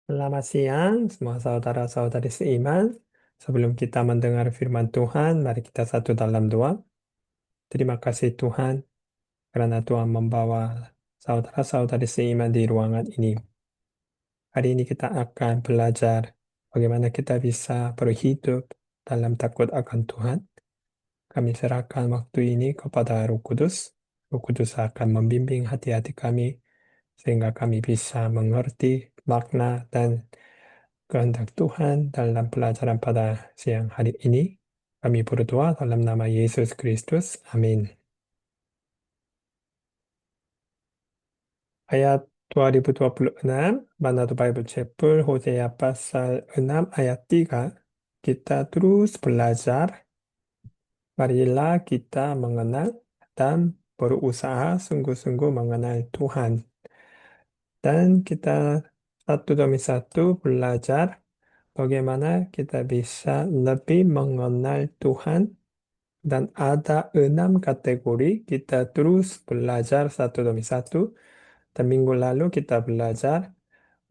Selamat siang, semua saudara-saudari seiman. Sebelum kita mendengar firman Tuhan, mari kita satu dalam doa. Terima kasih Tuhan, karena Tuhan membawa saudara-saudari seiman di ruangan ini. Hari ini kita akan belajar bagaimana kita bisa berhidup dalam takut akan Tuhan. Kami serahkan waktu ini kepada Roh Kudus. Roh Kudus akan membimbing hati-hati kami, sehingga kami bisa mengerti makna dan kehendak Tuhan dalam pelajaran pada siang hari ini. Kami berdoa dalam nama Yesus Kristus. Amin. Ayat 2026, Manado Bible Chapel, Hosea pasal 6 ayat 3. Kita terus belajar. Marilah kita mengenal dan berusaha sungguh-sungguh mengenal Tuhan. Dan kita satu demi satu belajar bagaimana kita bisa lebih mengenal Tuhan. Dan ada 6 kategori, kita terus belajar satu demi satu. Dan minggu lalu kita belajar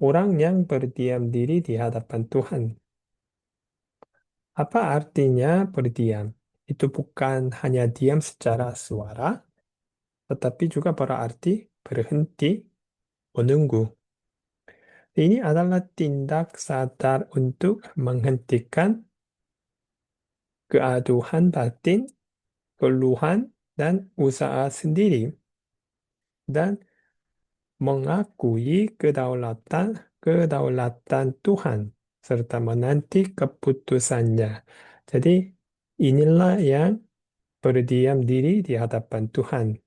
orang yang berdiam diri di hadapan Tuhan. Apa artinya berdiam? Itu bukan hanya diam secara suara, tetapi juga berarti berhenti, menunggu. Ini adalah tindak sadar untuk menghentikan keaduhan batin, keluhan, dan usaha sendiri. Dan mengakui kedaulatan Tuhan serta menanti keputusannya. Jadi inilah yang berdiam diri di hadapan Tuhan.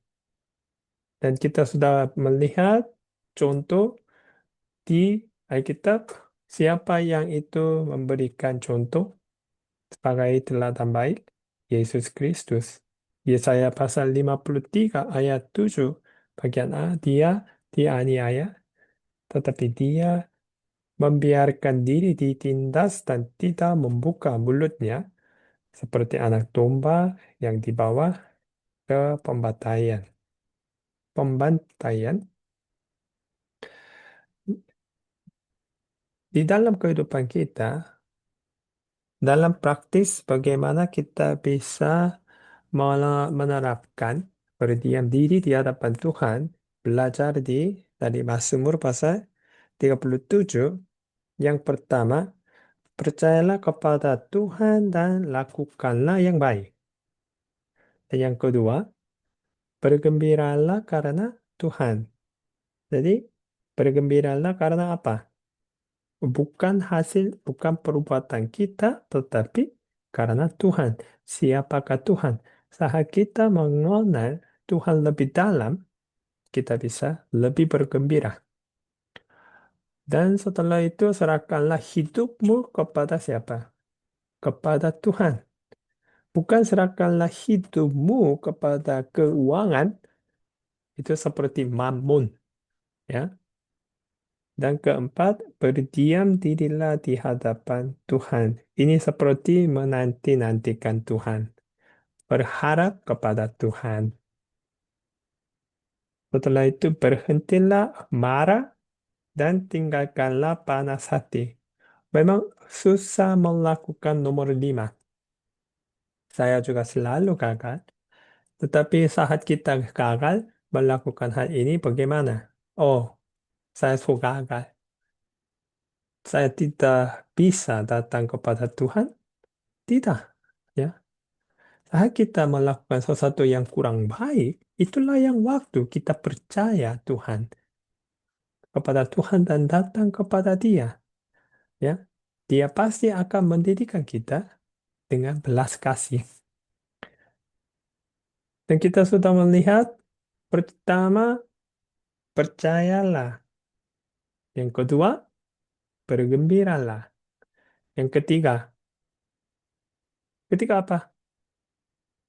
Dan kita sudah melihat contoh di Alkitab, siapa yang itu memberikan contoh sebagai teladan baik? Yesus Kristus. Yesaya pasal 53 ayat 7 bagian A, dia dianiaya tetapi dia membiarkan diri ditindas dan tidak membuka mulutnya seperti anak domba yang dibawa ke pembantaian. Pembantaian di dalam kehidupan kita, dalam praktis bagaimana kita bisa menerapkan berdiam diri di hadapan Tuhan, belajar dari Mazmur pasal 37. Yang pertama, percayalah kepada Tuhan dan lakukanlah yang baik. Dan yang kedua, bergembiralah karena Tuhan. Jadi, bergembiralah karena apa? Bukan perbuatan kita, tetapi karena Tuhan. Siapakah Tuhan? Saat kita mengenal Tuhan lebih dalam, kita bisa lebih bergembira. Dan setelah itu, serahkanlah hidupmu kepada siapa? Kepada Tuhan. Bukan serahkanlah hidupmu kepada keuangan, itu seperti mamun, ya. Dan keempat, berdiam dirilah di hadapan Tuhan. Ini seperti menanti-nantikan Tuhan, berharap kepada Tuhan. Setelah itu berhentilah marah dan tinggalkanlah panas hati. Memang susah melakukan nomor 5. Saya juga selalu gagal. Tetapi saat kita gagal melakukan hal ini, bagaimana? Oh, saya suka gagal. Saya tidak bisa datang kepada Tuhan. Tidak. Ya. Saat kita melakukan sesuatu yang kurang baik, itulah yang waktu kita percaya Tuhan kepada Tuhan dan datang kepada Dia. Ya. Dia pasti akan mendidikkan kita dengan belas kasih. Dan kita sudah melihat, pertama, percayalah. Yang kedua, bergembiralah. Yang ketiga apa?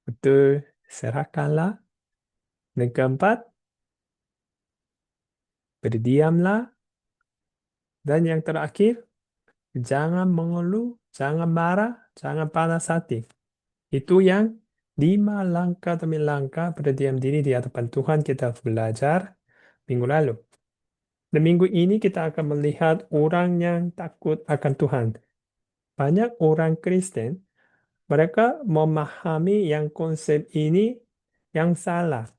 Betul, serahkanlah. Dan keempat, berdiamlah. Dan yang terakhir, jangan mengeluh, jangan marah, jangan panas hati. Itu yang 5 langkah demi langkah berdiam diri di hadapan Tuhan kita belajar minggu lalu. Dan minggu ini kita akan melihat orang yang takut akan Tuhan. Banyak orang Kristen, mereka memahami yang konsep ini yang salah.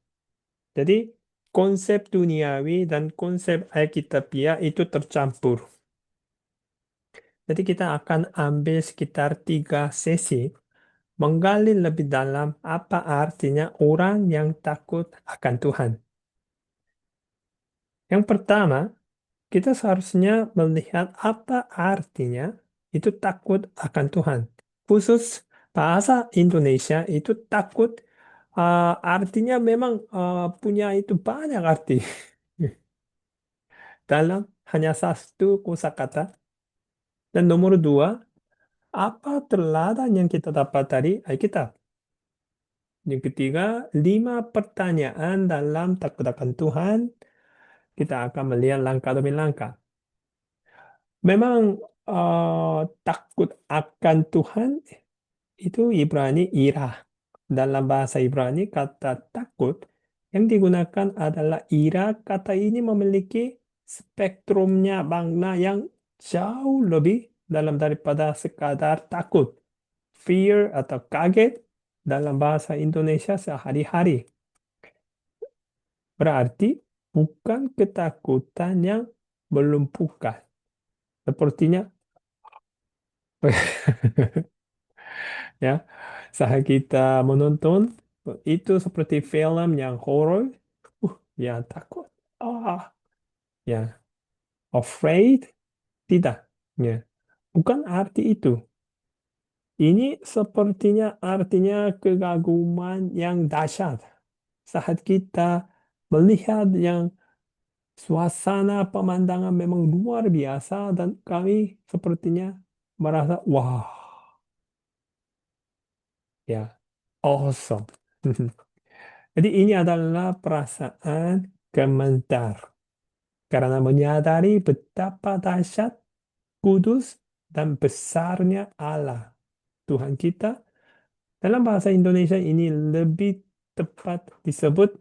Jadi, konsep duniawi dan konsep Alkitabiah itu tercampur. Jadi, kita akan ambil sekitar 3 sesi menggali lebih dalam apa artinya orang yang takut akan Tuhan. Yang pertama, kita seharusnya melihat apa artinya itu takut akan Tuhan. Khusus bahasa Indonesia itu takut artinya memang punya itu banyak arti. Dalam hanya satu kosakata. Dan nomor dua, apa teladan yang kita dapat dari Alkitab? Yang ketiga, 5 pertanyaan dalam takut akan Tuhan. Kita akan melihat langkah demi langkah. Memang takut akan Tuhan itu Ibrani irah. Dalam bahasa Ibrani kata takut yang digunakan adalah ira. Kata ini memiliki spektrumnya makna yang jauh lebih dalam daripada sekadar takut. Fear atau kaget dalam bahasa Indonesia sehari-hari. Berarti bukan ketakutan yang melumpuhkan. Sepertinya ya, saat kita menonton itu seperti film yang horor, ya takut. Ah, ya, afraid tidak. Ya, bukan arti itu. Ini sepertinya artinya kegaguman yang dahsyat. Saat kita melihat yang suasana pemandangan memang luar biasa dan kami sepertinya merasa wah, ya, awesome. Jadi ini adalah perasaan komentar karena menyadari betapa dahsyat, kudus, dan besarnya Allah Tuhan kita. Dalam bahasa Indonesia ini lebih tepat disebut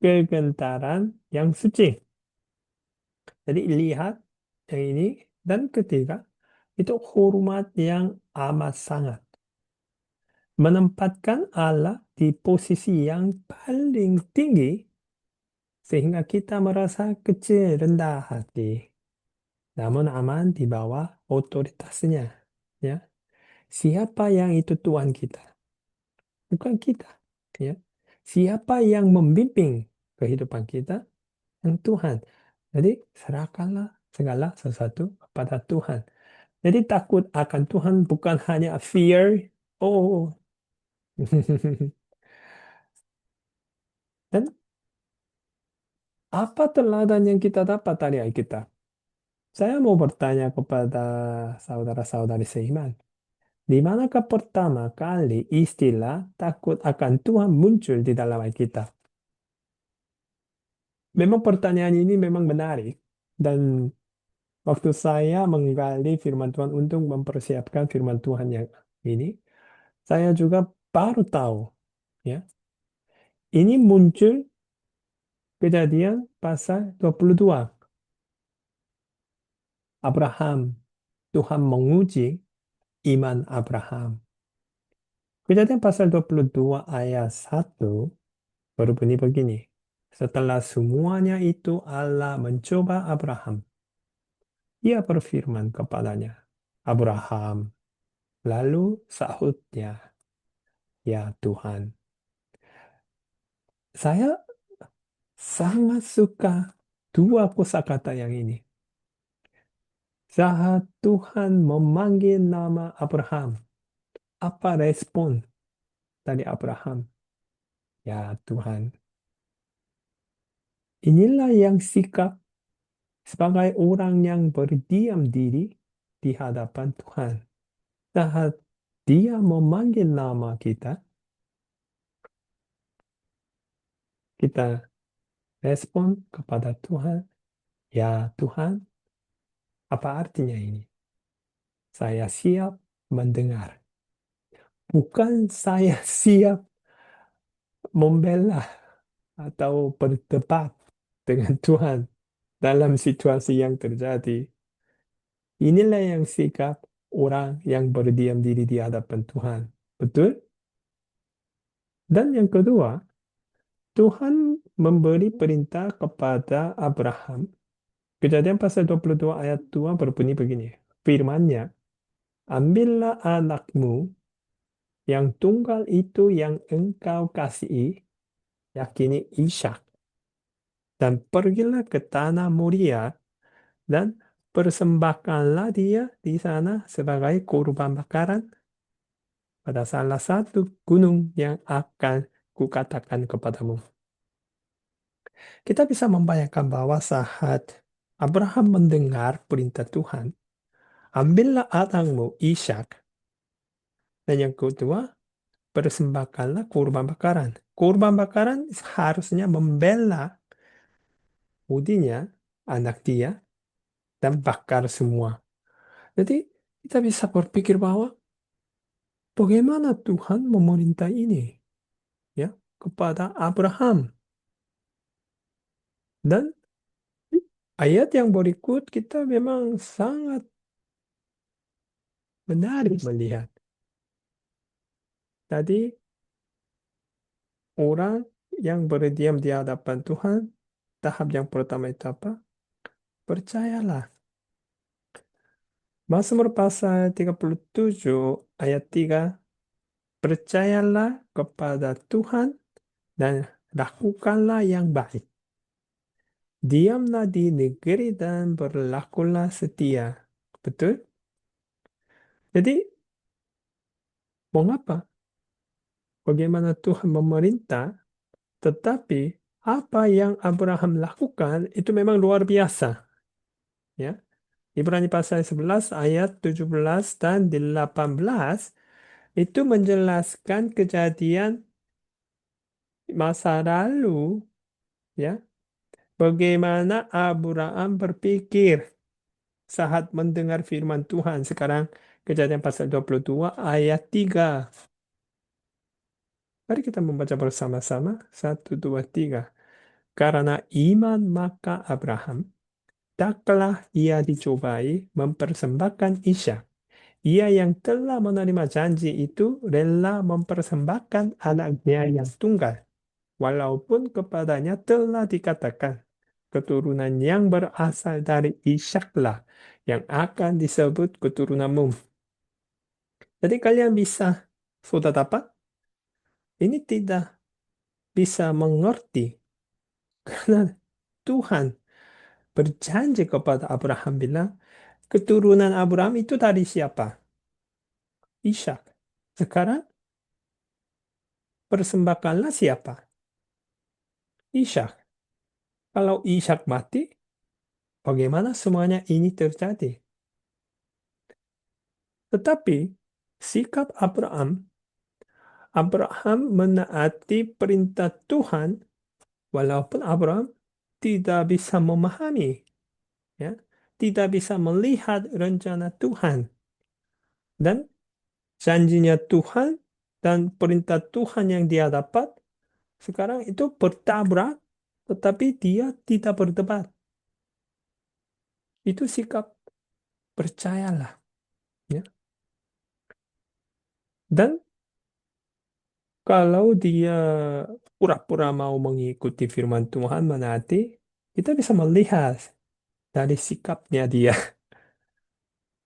kegentaran yang suci. Jadi lihat yang ini dan ketiga itu hormat yang amat sangat. Menempatkan Allah di posisi yang paling tinggi sehingga kita merasa kecil, rendah hati, namun aman di bawah otoritasnya. Ya, siapa yang itu Tuhan kita? Bukan kita. Ya, siapa yang membimbing kehidupan kita? Yang Tuhan. Jadi serahkanlah segala sesuatu kepada Tuhan. Jadi takut akan Tuhan bukan hanya fear. Oh, dan apa teladan yang kita dapat dari Alkitab? Saya mau bertanya kepada saudara-saudari seiman. Di manakah pertama kali istilah takut akan Tuhan muncul di dalam Alkitab? Memang pertanyaan ini memang menarik. Dan waktu saya menggali firman Tuhan untuk mempersiapkan firman Tuhan yang ini, saya juga baru tahu, ya, ini muncul kejadian pasal 22. Abraham, Tuhan menguji iman Abraham. Kejadian pasal 22 ayat 1 berbunyi begini. Setelah semuanya itu Allah mencoba Abraham. Ia berfirman kepadanya, Abraham. Lalu sahutnya, ya Tuhan. Saya sangat suka dua kosakata yang ini. Saat Tuhan memanggil nama Abraham, apa respon dari Abraham? Ya Tuhan. Inilah yang sikap sebagai orang yang berdiam diri di hadapan Tuhan. Saat dia memanggil nama kita, kita respon kepada Tuhan. Ya Tuhan, apa artinya ini? Saya siap mendengar. Bukan saya siap membela atau berdebat dengan Tuhan. dalam situasi yang terjadi. Inilah yang sikap orang yang berdiam diri di hadapan Tuhan. Betul? Dan yang kedua, Tuhan memberi perintah kepada Abraham. Kejadian pasal 22 ayat 2 berbunyi begini. Firman-Nya, ambillah anakmu yang tunggal itu yang engkau kasihi, yakini Ishak, dan pergilah ke tanah Moria dan persembahkanlah dia di sana sebagai kurban bakaran pada salah satu gunung yang akan kukatakan kepadamu. Kita bisa membayangkan bahwa saat Abraham mendengar perintah Tuhan, ambillah anakmu Ishak, dan yang kedua, persembahkanlah kurban bakaran. Kurban bakaran harusnya membela budinya, anak dia, dan bakar semua. Jadi kita bisa berpikir bahwa bagaimana Tuhan memerintah ini ya kepada Abraham. Dan ayat yang berikut kita memang sangat menarik melihat. Tadi orang yang berdiam di hadapan Tuhan, tahap yang pertama itu apa? Percayalah. Mazmur pasal 37 ayat 3, percayalah kepada Tuhan dan lakukanlah yang baik. Diamlah di negeri dan berlakulah setia. Betul? Jadi, mengapa? Bagaimana Tuhan memerintah, tetapi apa yang Abraham lakukan itu memang luar biasa. Ya, Ibrani pasal 11 ayat 17 dan 18 itu menjelaskan kejadian masa lalu, ya, bagaimana Abraham berpikir saat mendengar firman Tuhan. Sekarang kejadian pasal 22 ayat 3. Mari kita membaca bersama-sama. Satu, dua, tiga. Karena iman maka Abraham, taklah ia dicobai mempersembahkan Ishak. Ia yang telah menerima janji itu rela mempersembahkan anaknya yang tunggal. Walaupun kepadanya telah dikatakan, keturunan yang berasal dari Ishaklah yang akan disebut keturunanmu. Jadi kalian bisa, sudah dapat? Ini tidak bisa mengerti karena Tuhan berjanji kepada Abraham bilang, keturunan Abraham itu dari siapa? Ishak. Sekarang persembahkanlah siapa? Ishak. Kalau Ishak mati, bagaimana semuanya ini terjadi? Tetapi sikap Abraham menaati perintah Tuhan walaupun Abraham tidak bisa memahami, ya, tidak bisa melihat rencana Tuhan dan janjinya Tuhan dan perintah Tuhan yang dia dapat sekarang itu bertabrak, tetapi dia tidak berdebat. Itu sikap percayalah, ya. Dan kalau dia pura-pura mau mengikuti firman Tuhan menaati, kita bisa melihat dari sikapnya dia.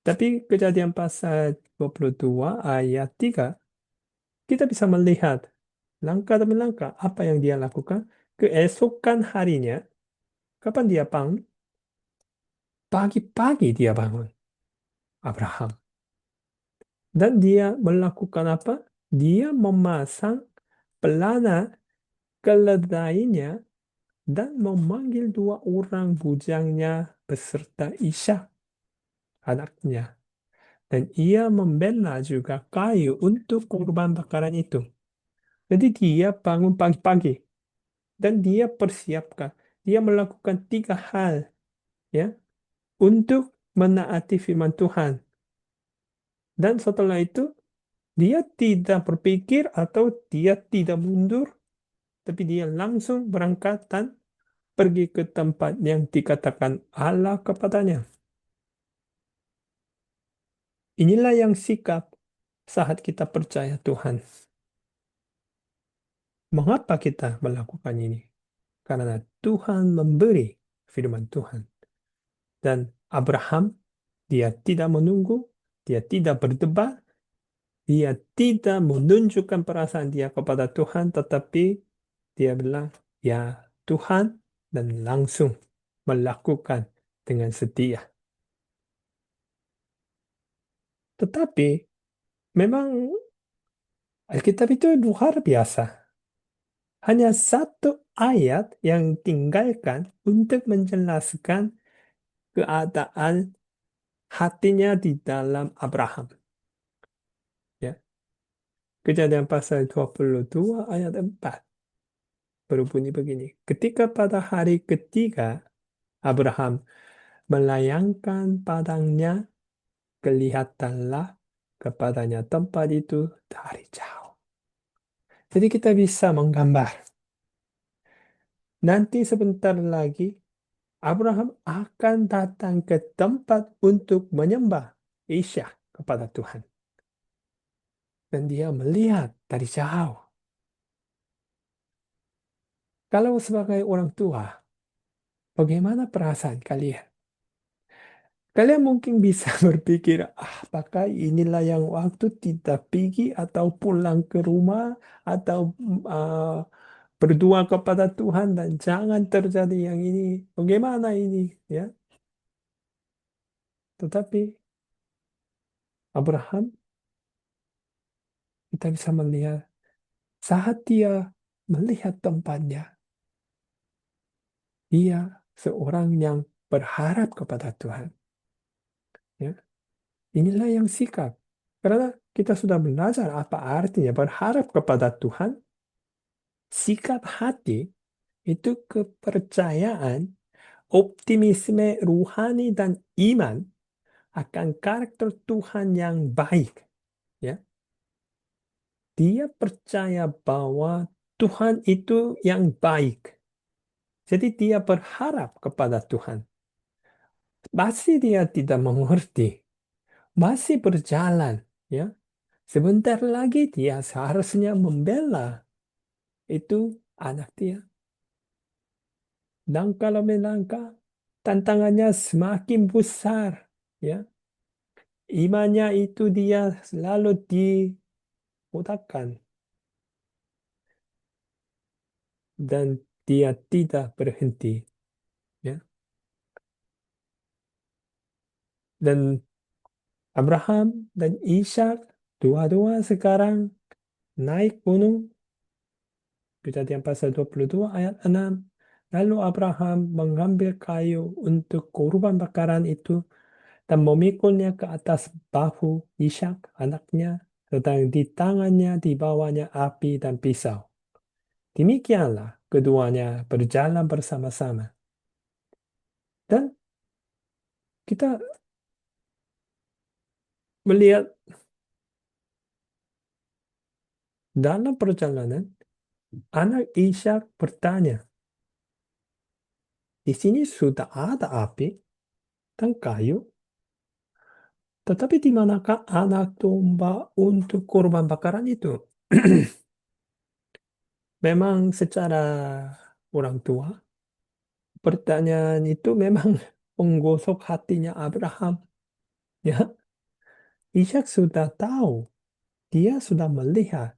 Tapi kejadian pasal 22 ayat 3, kita bisa melihat langkah demi langkah apa yang dia lakukan. Keesokan harinya, kapan dia bangun? Pagi-pagi dia bangun, Abraham. Dan dia melakukan apa? Dia memasang pelana keledainya dan memanggil dua orang bujangnya beserta Ishak, anaknya. Dan ia membela juga kayu untuk kurban bakaran itu. Jadi dia bangun pagi-pagi dan dia persiapkan. Dia melakukan tiga hal ya untuk menaati firman Tuhan. Dan setelah itu dia tidak berpikir atau dia tidak mundur, tapi dia langsung berangkat dan pergi ke tempat yang dikatakan Allah kepadanya. Inilah yang sikap saat kita percaya Tuhan. Mengapa kita melakukan ini? Karena Tuhan memberi firman Tuhan. Dan Abraham, dia tidak menunggu, dia tidak berdebat, dia tidak menunjukkan perasaan dia kepada Tuhan, tetapi dia bilang, ya Tuhan, dan langsung melakukan dengan setia. Tetapi memang Alkitab itu luar biasa. Hanya satu ayat yang tinggalkan untuk menjelaskan keadaan hatinya di dalam Abraham. Ya. Kejadian pasal 22 ayat 4 berbunyi begini. Ketika pada hari ketiga Abraham melayangkan padangnya, kelihatanlah kepadanya tempat itu dari jauh. Jadi kita bisa menggambar. Nanti sebentar lagi Abraham akan datang ke tempat untuk menyembah Ishak kepada Tuhan. Dan dia melihat dari jauh. Kalau sebagai orang tua, bagaimana perasaan kalian? Kalian mungkin bisa berpikir, apakah inilah yang waktu tidak pergi atau pulang ke rumah atau berdoa kepada Tuhan dan jangan terjadi yang ini. Bagaimana ini? Ya, tetapi Abraham kita bisa melihat saat dia melihat tempatnya, dia seorang yang berharap kepada Tuhan. Ya, inilah yang sikap. Karena kita sudah belajar apa artinya berharap kepada Tuhan, sikap hati itu kepercayaan, optimisme rohani dan iman akan karakter Tuhan yang baik. Ya, dia percaya bahwa Tuhan itu yang baik. Jadi dia berharap kepada Tuhan. Masih dia tidak mengerti, masih berjalan, ya. Sebentar lagi dia seharusnya membela itu anak dia. Dan kalau melangkah, tantangannya semakin besar, ya. Imannya itu dia selalu diudahkan dan dia tidak berhenti, ya. Dan Abraham dan Ishak dua-dua sekarang naik gunung. Kejadian pasal 22 ayat 6. Lalu Abraham mengambil kayu untuk kurban bakaran itu dan memikulnya ke atas bahu Ishak anaknya, sedang di tangannya dibawanya api dan pisau. Demikianlah keduanya berjalan bersama-sama. Dan kita melihat dalam perjalanan, anak Ishak bertanya, di sini sudah ada api dan kayu, tetapi di manakah anak domba untuk kurban bakaran itu? Memang secara orang tua, pertanyaan itu memang menggosok hatinya Abraham. Ya, Ishak sudah tahu, dia sudah melihat.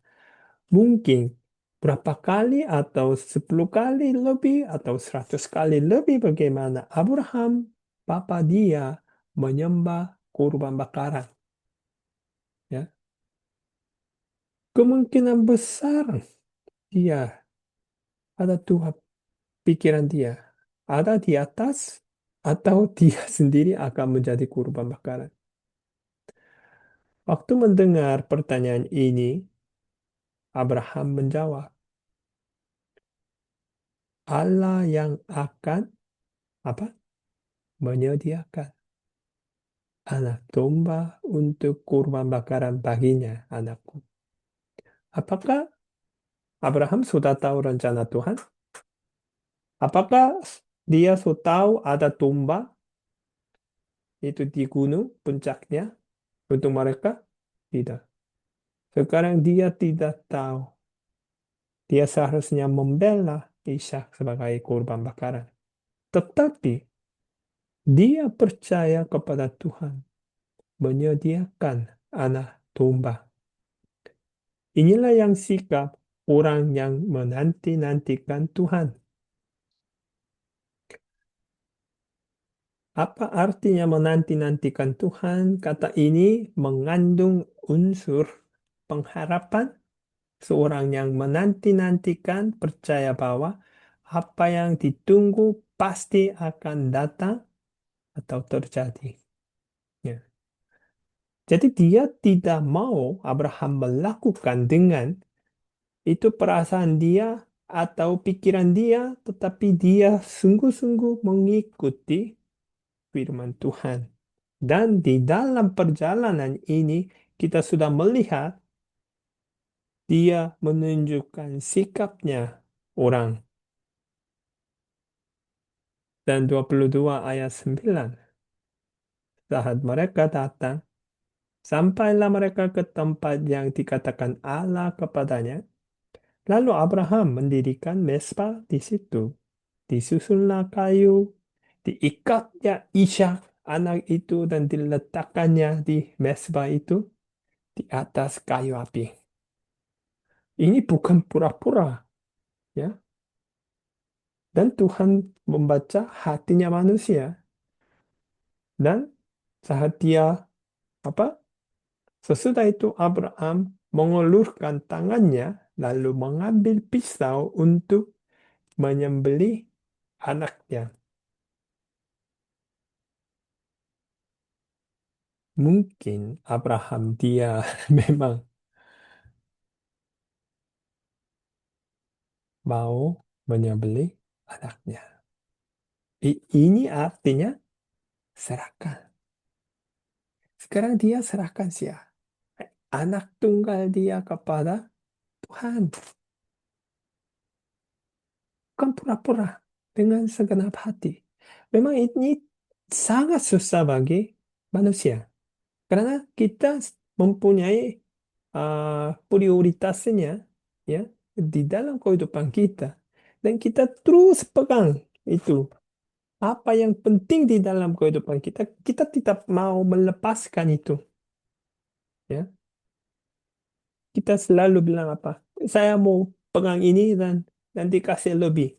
Mungkin berapa kali atau 10 kali lebih atau 100 kali lebih bagaimana Abraham, papa dia, menyembah kurban bakaran. Ya, kemungkinan besar dia ada Tuhan pikiran dia ada di atas atau dia sendiri akan menjadi kurban bakaran. Waktu mendengar pertanyaan ini, Abraham menjawab, Allah yang akan apa? Menyediakan anak domba untuk kurban bakaran baginya, anakku. Apakah Abraham sudah tahu rencana Tuhan? Apakah dia so tahu ada domba itu di gunung puncaknya untuk mereka? Tidak. Sekarang dia tidak tahu. Dia seharusnya membela Ishak sebagai korban bakaran. Tetapi dia percaya kepada Tuhan menyediakan anak domba. Inilah yang sikap orang yang menanti-nantikan Tuhan. Apa artinya menanti-nantikan Tuhan? Kata ini mengandung unsur pengharapan. Seorang yang menanti-nantikan percaya bahwa apa yang ditunggu pasti akan datang atau terjadi. Ya. Jadi dia tidak mau Abraham melakukan dengan itu perasaan dia atau pikiran dia, tetapi dia sungguh-sungguh mengikuti firman Tuhan. Dan di dalam perjalanan ini kita sudah melihat dia menunjukkan sikapnya orang. Dan 22 ayat 9. Saat mereka datang, sampailah mereka ke tempat yang dikatakan Allah kepadanya. Lalu Abraham mendirikan mezbah di situ. Disusunlah kayu, diikatnya Ishak anak itu dan diletakkannya di mezbah itu di atas kayu api. Ini bukan pura-pura, ya. Dan Tuhan membaca hatinya manusia. Dan saat dia apa? Sesudah itu Abraham mengulurkan tangannya lalu mengambil pisau untuk menyembelih anaknya. Mungkin Abraham dia memang mau menyembelih anaknya. Ini artinya serahkan. Sekarang dia serahkan anak tunggal dia kepada Tuhan. Bukan pura-pura dengan segenap hati. Memang ini sangat susah bagi manusia. Karena kita mempunyai prioritasnya ya di dalam kehidupan kita. Dan kita terus pegang itu. Apa yang penting di dalam kehidupan kita, kita tidak mau melepaskan itu. Ya, kita selalu bilang apa? Saya mau pegang ini dan nanti kasih lebih.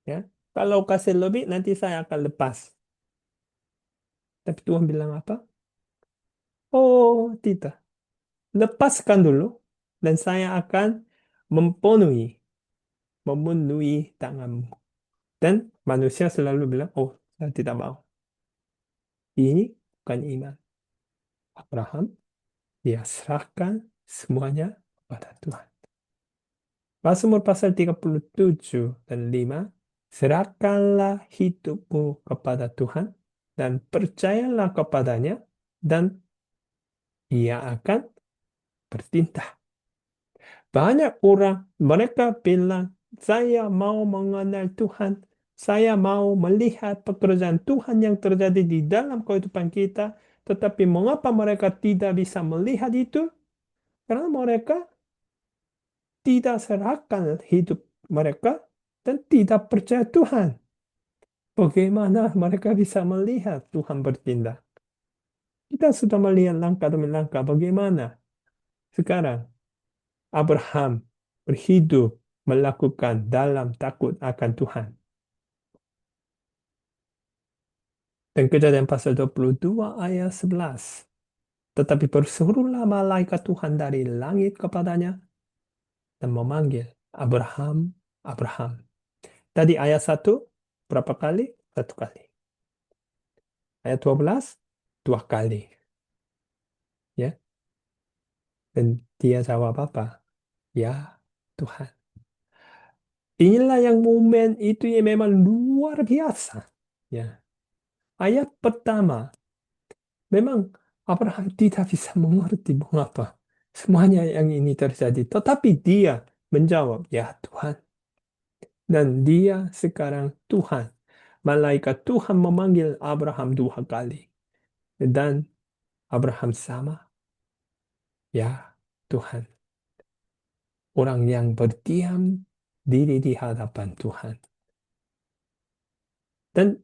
Ya, kalau kasih lebih nanti saya akan lepas. Tapi Tuhan bilang apa? Oh, tidak. Lepaskan dulu dan saya akan memenuhi tanganmu. Dan manusia selalu bilang, oh, saya tidak mau. Ini bukan iman. Abraham, dia serahkan semuanya kepada Tuhan. Mazmur pasal 37 dan 5, serahkanlah hidupmu kepada Tuhan dan percayalah kepadanya dan ia akan bertindak. Banyak orang, mereka bilang, saya mau mengenal Tuhan, saya mau melihat pekerjaan Tuhan yang terjadi di dalam kehidupan kita, tetapi mengapa mereka tidak bisa melihat itu? Karena mereka tidak serahkan hidup mereka dan tidak percaya Tuhan. Bagaimana mereka bisa melihat Tuhan bertindak? Kita sudah melihat langkah demi langkah bagaimana sekarang Abraham berhidup melakukan dalam takut akan Tuhan. Dan Kejadian pasal 22 ayat 11. Tetapi berserulah malaikat Tuhan dari langit kepadanya dan memanggil Abraham, Abraham. Tadi ayat 1 berapa kali? Satu kali. Ayat 12 dua kali. Ya. Dan dia jawab apa? Ya Tuhan. Inilah yang momen itu yang memang luar biasa. Ya. Ayat pertama, memang Abraham tidak bisa mengerti mengapa semuanya yang ini terjadi. Tetapi dia menjawab, ya Tuhan. Dan dia sekarang Tuhan. Malaikat Tuhan memanggil Abraham 2 kali. Dan Abraham sama, ya Tuhan. Orang yang berdiam diri di hadapan Tuhan. Dan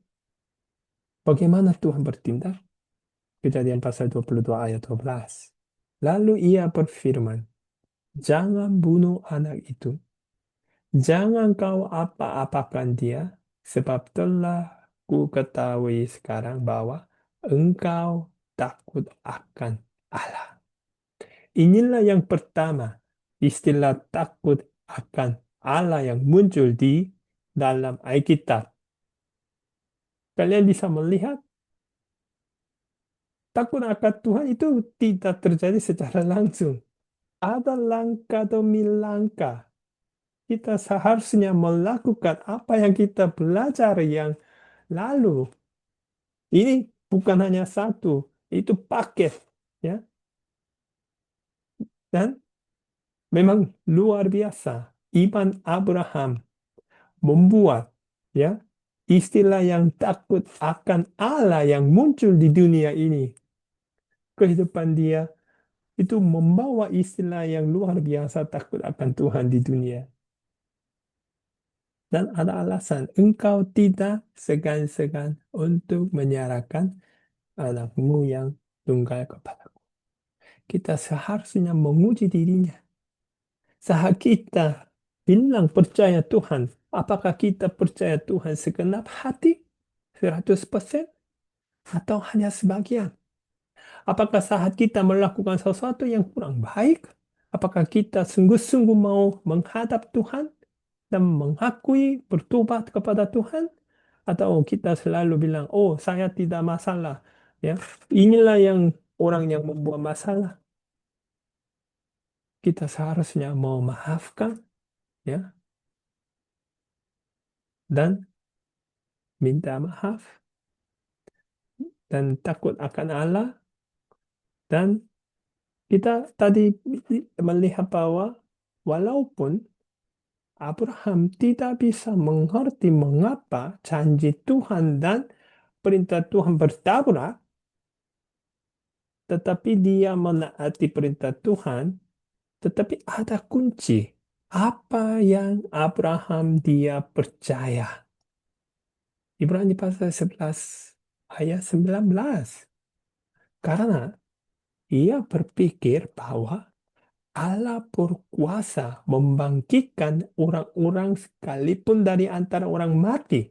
bagaimana Tuhan bertindak? Kejadian pasal 22 ayat 12. Lalu ia berfirman, jangan bunuh anak itu. Jangan kau apa-apakan dia, sebab telah ku ketahui sekarang bahwa engkau takut akan Allah. Inilah yang pertama, istilah takut akan Allah yang muncul di dalam Alkitab. Kalian bisa melihat takut akan Tuhan itu tidak terjadi secara langsung. Ada langkah demi langkah. Kita seharusnya melakukan apa yang kita belajar yang lalu. Ini bukan hanya satu, itu paket, ya. Dan memang luar biasa. Iman Abraham membuat, ya, istilah yang takut akan Allah yang muncul di dunia ini. Kehidupan dia itu membawa istilah yang luar biasa takut akan Tuhan di dunia. Dan ada alasan, engkau tidak segan-segan untuk menyerahkan anakmu yang tunggal kepadaku. Kita seharusnya menguji dirinya. Saat kita bilang percaya Tuhan, apakah kita percaya Tuhan segenap hati, 100%, atau hanya sebagian? Apakah saat kita melakukan sesuatu yang kurang baik, apakah kita sungguh-sungguh mau menghadap Tuhan dan mengakui bertobat kepada Tuhan? Atau kita selalu bilang, oh saya tidak masalah. Ya, inilah yang orang yang membuat masalah. Kita seharusnya mau maafkan, ya, dan minta maaf dan takut akan Allah. Dan kita tadi melihat bahwa walaupun Abraham tidak bisa mengerti mengapa janji Tuhan dan perintah Tuhan bertabrakan, tetapi dia menaati perintah Tuhan, tetapi ada kunci. Apa yang Abraham dia percaya? Ibrani pasal 11 ayat 19. Karena ia berpikir bahwa Allah berkuasa membangkitkan orang-orang sekalipun dari antara orang mati.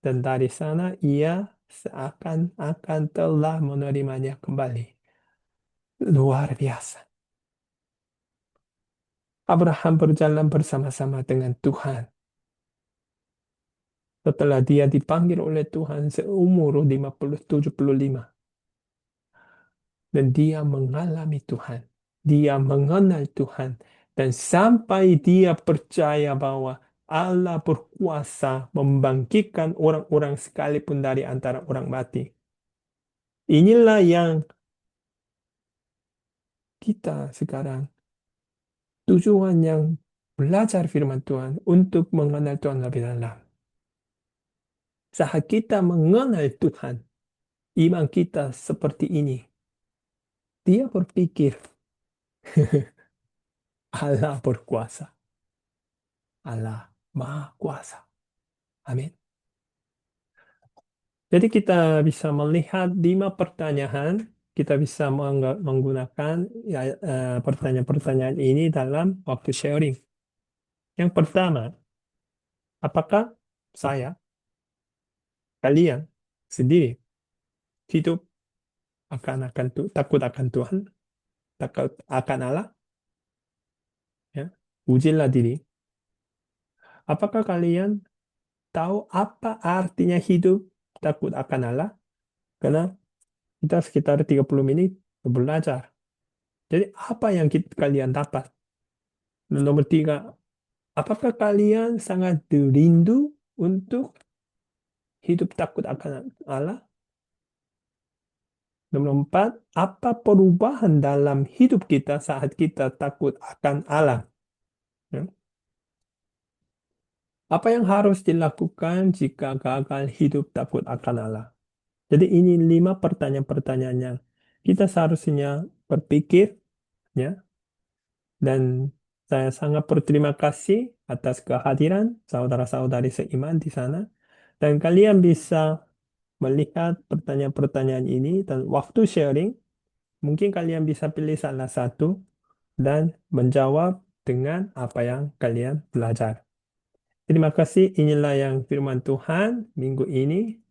Dan dari sana ia seakan-akan telah menerimanya kembali. Luar biasa. Abraham berjalan bersama-sama dengan Tuhan. Setelah dia dipanggil oleh Tuhan seumur 75. Dan dia mengalami Tuhan. Dia mengenal Tuhan. Dan sampai dia percaya bahwa Allah berkuasa membangkitkan orang-orang sekalipun dari antara orang mati. Inilah yang kita sekarang, tujuan yang belajar firman Tuhan untuk mengenal Tuhan lebih dalam. Saat kita mengenal Tuhan, iman kita seperti ini. Dia berpikir, Allah berkuasa. Allah Maha Kuasa. Amin. Jadi kita bisa melihat 5 pertanyaan. Kita bisa menggunakan ya, pertanyaan-pertanyaan ini dalam waktu sharing. Yang pertama, apakah saya, kalian sendiri hidup takut akan Tuhan, takut akan Allah? Ya, ujilah diri. Apakah kalian tahu apa artinya hidup takut akan Allah? Karena kita sekitar 30 menit belajar. Jadi apa yang kalian dapat? Nomor 3, apakah kalian sangat rindu untuk hidup takut akan Allah? Nomor 4, apa perubahan dalam hidup kita saat kita takut akan Allah? Ya. Apa yang harus dilakukan jika gagal hidup takut akan Allah? Jadi ini 5 pertanyaan-pertanyaan yang kita seharusnya berpikir, ya. Dan saya sangat berterima kasih atas kehadiran saudara-saudari seiman di sana. Dan kalian bisa melihat pertanyaan-pertanyaan ini dan waktu sharing, mungkin kalian bisa pilih salah satu dan menjawab dengan apa yang kalian belajar. Terima kasih. Inilah yang firman Tuhan minggu ini.